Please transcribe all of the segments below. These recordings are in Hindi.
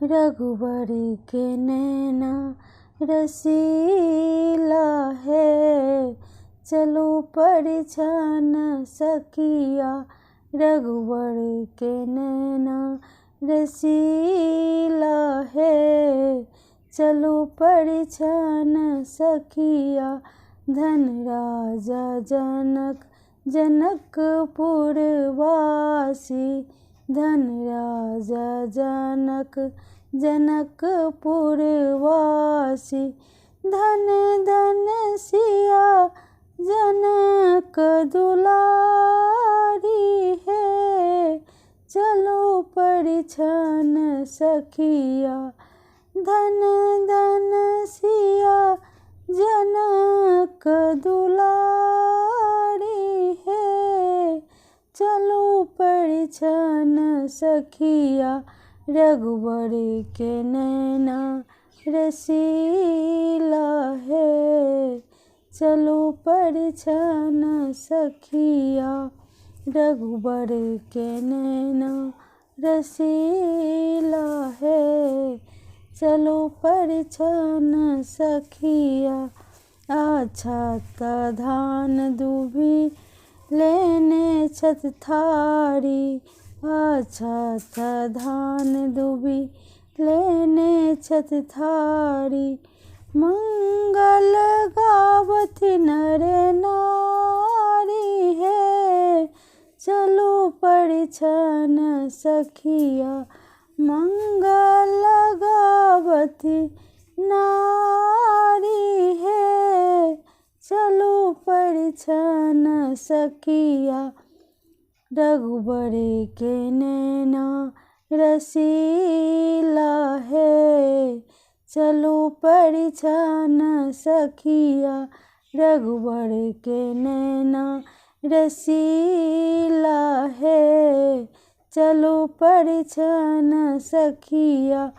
रघुबर के नैना रसीला है, चलो परिछन सखिया। रघुबर के नैना रसीला है, चलो परिछन सखिया। धन राजा जनक जनकपुर वासी, धन राजा जनक जनकपुर वासी। धन धन सिया जनक दुलारी है, चलो परिछन सखिया। धन धन सिया जनक दुलारी है, चलो परिछन सखिया। रघुबर के नैना रसीला है, चलो परिछन सखिया। रघुबर के नैना रसीला है, चलो परिछन सखिया। अक्षत धान दुभि लेने छत थारी, अक्षत धान दुभि लेने छत थारी। मंगल गावत नर नारी है, चलो परिछन सखिया। मंगल गावत नारी है, चलो परिछन सखिया। रघुबर के नैना रसीला है, चलो परिछन सखिया। रघुबर के नैना रसीला है, चलो परिछन सखिया।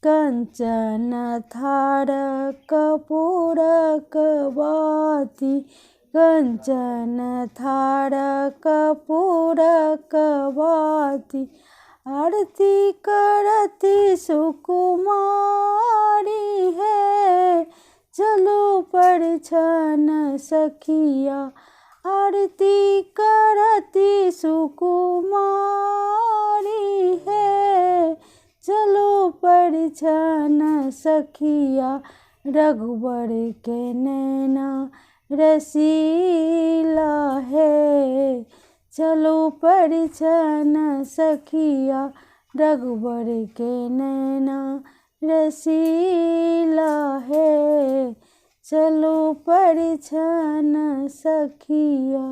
कंचन थार कपूरक बाती, कंचन थार कपूरक बाती। आरती करती सुकुमारी है, चलो परिछन सखिया। आरती करती सुकुमारी है, चलो परिछन सखिया। रघुबर के नैना रसीला है, चलो परिछन सखिया। रघुबर के नैना रसीला है, चलो परिछन सखिया।